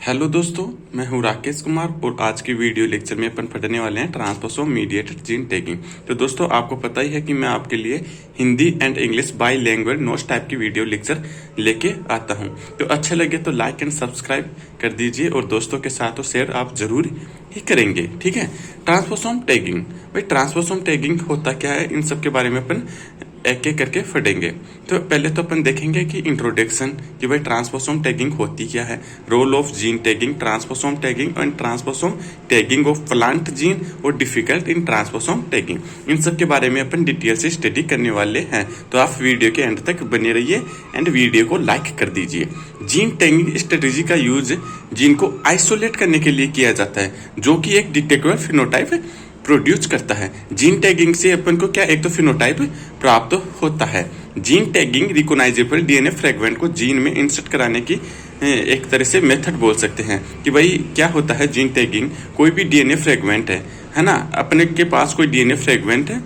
Hello दोस्तों, मैं हूं राकेश कुमार और आज के वीडियो लेक्चर में अपन पढ़ने वाले हैं ट्रांसपोसोम मीडिएटेड जीन टैगिंग। तो दोस्तों, आपको पता ही है कि मैं आपके लिए Hindi and English by language notes type की वीडियो लेक्चर लेके आता हूं। तो अच्छा लगे तो लाइक एंड सब्सक्राइब कर दीजिए और दोस्तों के साथ तो शेयर आप जरूर ही करेंगे, ठीक है। ट्रांसपोसोम टैगिंग, भाई ट्रांसपोसोम टैगिंग होता क्या है, इन सब के बारे में अपन एक एक करके पढ़ेंगे। तो पहले तो अपन देखेंगे कि इंट्रोडक्शन, कि भाई ट्रांसपोसोम टैगिंग होती क्या है, role of gene tagging, transposome tagging and transposome tagging of plant gene और डिफिकल्ट इन ट्रांसपोसोम टैगिंग, इन सब के बारे में अपन डिटेल से स्टडी करने वाले हैं। तो आप वीडियो के एंड तक बने रहिए एंड वीडियो को लाइक कर दीजिए। जीन टैगिंग स्ट्रेटेजी का यूज जीन को आइसोलेट करने के लिए किया जाता है, जो कि एक डिटेक्टेबल फिनोटाइप प्रोड्यूस करता है। जीन टैगिंग से अपन को क्या, एक तो फिनोटाइप प्राप्त होता है। Gene tagging recognisable DNA fragment को जीन में इंसर्ट कराने की एक तरह से मेथड बोल सकते हैं। कि भाई क्या होता है जीन टैगिंग, कोई भी डीएनए फ्रेगमेंट है ना, अपने के पास कोई डीएनए फ्रेगमेंट है,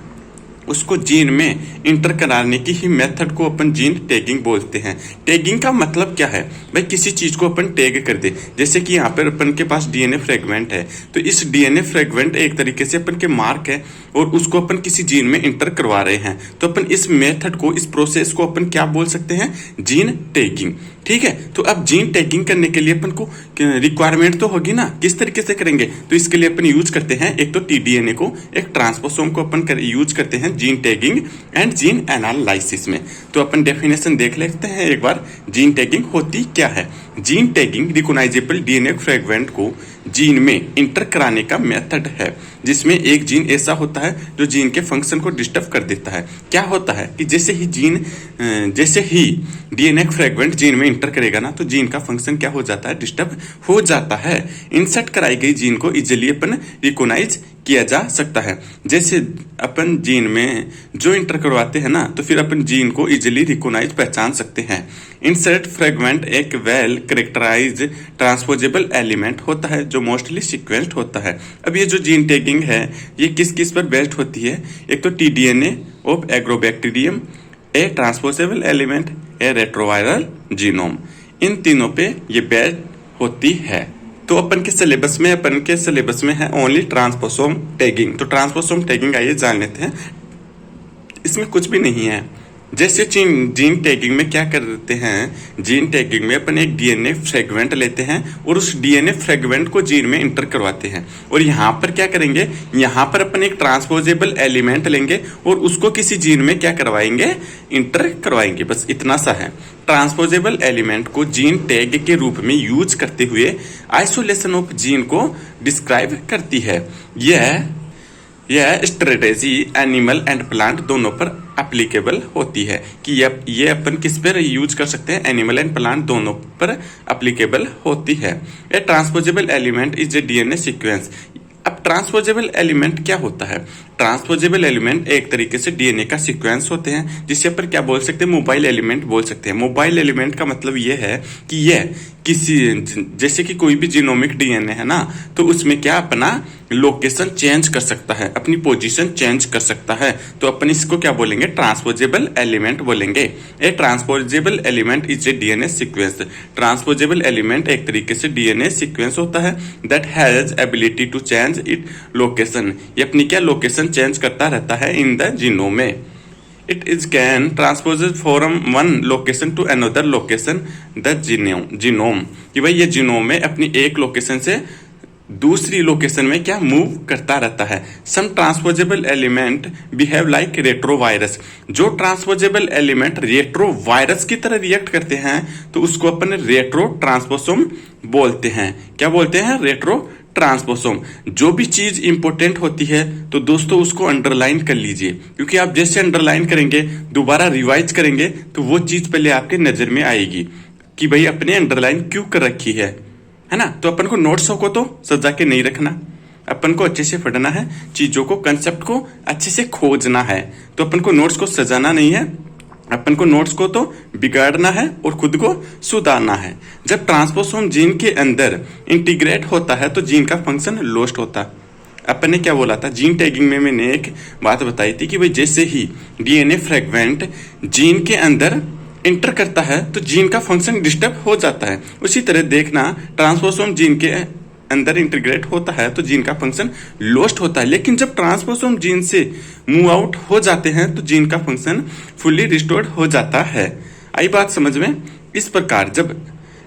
उसको जीन में इंटर कराने की ही मेथड को अपन जीन टैगिंग बोलते हैं। टैगिंग का मतलब क्या है, भाई किसी चीज को अपन टैग कर दे। जैसे कि यहाँ पर अपन के पास डीएनए फ्रेगमेंट है, तो इस डीएनए फ्रेगमेंट एक तरीके से अपन के मार्क है और उसको अपन किसी जीन में इंटर करवा रहे हैं। तो अपन इस मेथड को, इस प्रोसेस को अपन क्या बोल सकते हैं, जीन टैगिंग, ठीक है। तो अब जीन टैगिंग करने के लिए अपन को रिक्वायरमेंट तो होगी ना, किस तरीके से करेंगे। तो इसके लिए अपन यूज करते हैं एक तो टीडीएनए को, एक ट्रांसपोसोम को अपन यूज करते हैं gene tagging and gene analysis में। तो अपन डेफिनेशन देख लेते हैं एक बार, जीन टैगिंग होती क्या है। Gene tagging recognisable DNA fragment को जीन में इंटर कराने का मेथड है, जिसमें एक जीन ऐसा होता है जो जीन के फंक्शन को डिस्टर्ब कर देता है। क्या होता है कि जैसे ही डीएनए फ्रेगमेंट जीन में इंटर करेगा ना, तो जीन का फंक्शन क्या हो जाता है, डिस्टर्ब हो जाता है। इंसर्ट कराई गई जीन को इजिली अपन रिकॉग्नाइज किया जा सकता है। जैसे अपन जीन में जो इंटर करवाते हैं ना, तो फिर अपन जीन को इजिली रिकॉग्नाइज पहचान सकते हैं। इंसर्ट फ्रेगमेंट एक वेल कैरेक्टराइज्ड ट्रांसपोजेबल एलिमेंट होता है जो मोस्टली सीक्वेंस्ड होता है। अब ये जो जीन टैगिंग है, ये किस किस पर बेस्ड होती है, एक तो TDNA of agrobacterium, a transposable element, a retroviral genome, इन तीनों पे ये बेस्ड होती है। तो अपन के सिलेबस में है ओनली ट्रांसपोसोम टैगिंग। तो ट्रांसपोसोम टैगिंग आइए जान लेते हैं। इसमें कुछ भी नहीं है। जैसे जीन टैगिंग में क्या करते हैं, जीन टैगिंग में अपन एक डीएनए फ्रेगमेंट लेते हैं और उस डीएनए फ्रेगमेंट को जीन में इंटर करवाते हैं। और यहाँ पर क्या करेंगे, यहाँ पर अपन एक ट्रांसपोजेबल एलिमेंट लेंगे और उसको किसी जीन में क्या करवाएंगे, इंटर करवाएंगे। बस इतना सा है। ट्रांसपोजेबल एलिमेंट को जीन टैग के रूप में यूज करते हुए आइसोलेशन ऑफ जीन को डिस्क्राइब करती है। यह स्ट्रेटेजी एनिमल एंड प्लांट दोनों पर एप्लीकेबल होती है। कि ये अपन किस पर यूज कर सकते हैं, एनिमल एंड प्लांट दोनों पर एप्लीकेबल होती है। A transposable element is a DNA sequence. अब ट्रांसपोजेबल एलिमेंट क्या होता है, ट्रांसपोजेबल एलिमेंट एक तरीके से डीएनए का सीक्वेंस होते हैं, जिसे अपन क्या बोल सकते हैं, मोबाइल एलिमेंट बोल सकते हैं। मोबाइल एलिमेंट का मतलब ये है कि यह किसी, जैसे कि कोई भी जीनोमिक डीएनए है ना, तो उसमें क्या अपना लोकेशन चेंज कर सकता है, अपनी पोजीशन चेंज कर सकता है। तो अपन इसको क्या बोलेंगे, ट्रांसपोजेबल एलिमेंट बोलेंगे। A transposable element is a DNA sequence. Transposable element एक तरीके से डीएनए सीक्वेंस होता है that has ability to change it location. ये अपनी क्या लोकेशन चेंज करता रहता है इन द जीनोम में। It is can transpose from one location to another location the genome। कि भाई ये जीनोम में अपनी एक लोकेशन से दूसरी लोकेशन में क्या मूव करता रहता है। Some transposable element behave like retrovirus. जो ट्रांसपोजेबल एलिमेंट रेट्रोवायरस की तरह रिएक्ट करते हैं, तो उसको अपन रेट्रो ट्रांसपोसोम बोलते हैं। क्या बोलते हैं, रेट्रो ट्रांसपोसोम। जो भी चीज इंपॉर्टेंट होती है तो दोस्तों उसको अंडरलाइन कर लीजिए, क्योंकि आप जैसे अंडरलाइन करेंगे, दोबारा रिवाइज करेंगे, तो वो चीज पहले आपके नजर में आएगी कि भाई अपने अंडरलाइन क्यों कर रखी है ना। तो अपन को नोट्सों को तो सजा के नहीं रखना, अपन को अच्छे से पढ़ना है, चीजों को, कंसेप्ट को अच्छे से खोजना है। तो अपन को नोट्स को सजाना नहीं है, अपन को नोट्स को तो बिगाड़ना है और खुद को सुधारना है। जब ट्रांसपोसोम जीन के अंदर इंटीग्रेट होता है तो जीन का फंक्शन लॉस्ट होता। अपन ने क्या बोला था, जीन टैगिंग में मैंने एक बात बताई थी कि भाई जैसे ही डीएनए फ्रेगमेंट जीन के अंदर इंटर करता है तो जीन का फंक्शन डिस्टर्ब हो जाता है। उसी तरह देखना, ट्रांसपोसोम जीन के अंदर इंटीग्रेट होता है तो जीन का फंक्शन लॉस्ट होता है, लेकिन जब ट्रांसपोसोम जीन से मूव आउट हो जाते हैं तो जीन का फंक्शन फुल्ली रिस्टोर्ड हो जाता है। आई बात समझ में? इस प्रकार जब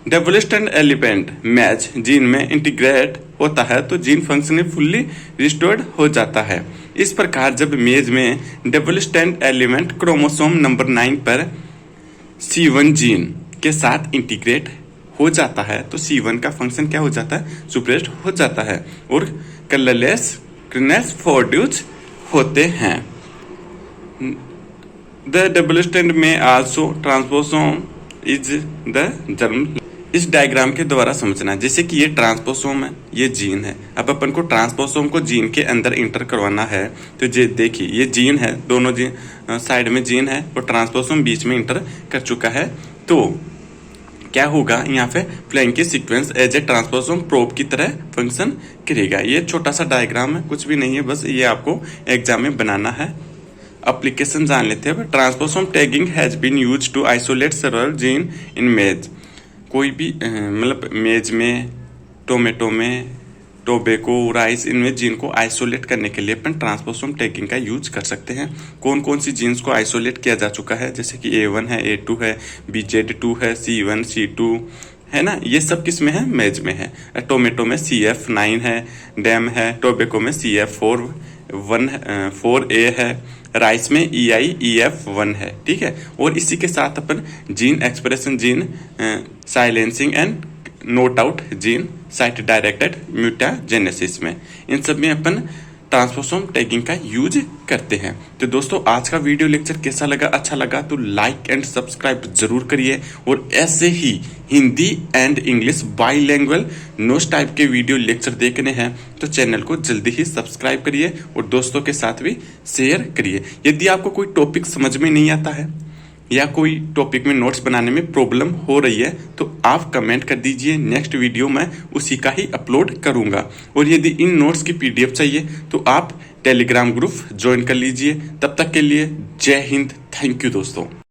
double stand element match gene में इंटीग्रेट होता है तो जीन फंक्शन फुल्ली रिस्टोर्ड हो जाता है। इस प्रकार जब मेज में double stand element chromosome number 9 पर C1 जीन के साथ इंटीग्रेट हो जाता है तो C1 का फंक्शन क्या हो जाता है? सुप्रेस्ड हो जाता है और कलरलेस क्रिनेस प्रोड्यूस होते हैं। द डबल स्टैंड में आल्सो ट्रांसपोसोम इज द जर्म। इस डायग्राम के द्वारा समझना, जैसे कि ये ट्रांसपोसोम है, ये जीन है। अब अपन को ट्रांसपोसोम को जीन के अंदर इंटर करवाना है तो ये देखिए ये जीन है, दोनों जीन साइड में जीन है और ट्रांसपोसोम बीच में इंटर कर चुका है। तो क्या होगा, यहाँ पे फ्लैंकी सीक्वेंस एज ए ट्रांसपोसोम प्रोब की तरह फंक्शन करेगा। ये छोटा सा डायग्राम है, कुछ भी नहीं है, बस ये आपको एग्जाम में बनाना है। एप्लीकेशन जान लेते हैं। Transposome tagging has been used to isolate several gene in maize. कोई भी मतलब मेज में, टोमेटो में, टोबैको, राइस, इनमें जीन को आइसोलेट करने के लिए अपन ट्रांसपोसोम टैगिंग का यूज कर सकते हैं। कौन कौन सी जीन्स को आइसोलेट किया जा चुका है, जैसे कि A1 है, A2 है, BZ2 है, C1, C2 है ना, ये सब किस में है? मेज में है। टोमेटो में CF9 है, डैम है, टोबैको में CF4A है, राइस में EIEF1 है। ठीक है, और इसी के साथ अपन gene expression gene, silencing and knock out gene, site directed mutagenesis में, इन सब में अपन ट्रांसपोसोम टैगिंग का यूज करते हैं। तो दोस्तों आज का वीडियो लेक्चर कैसा लगा? अच्छा लगा तो लाइक एंड सब्सक्राइब जरूर करिए और ऐसे ही Hindi and English bilingual notes type के वीडियो लेक्चर देखने हैं तो चैनल को जल्दी ही सब्सक्राइब करिए और दोस्तों के साथ भी शेयर करिए। यदि आपको कोई टॉपिक समझ में नहीं आता है या कोई टॉपिक में नोट्स बनाने में प्रॉब्लम हो रही है तो आप कमेंट कर दीजिए, नेक्स्ट वीडियो में उसी का ही अपलोड करूंगा। और यदि इन नोट्स की PDF चाहिए तो आप टेलीग्राम ग्रुप ज्वाइन कर लीजिए। तब तक के लिए जय हिंद, थैंक यू दोस्तों।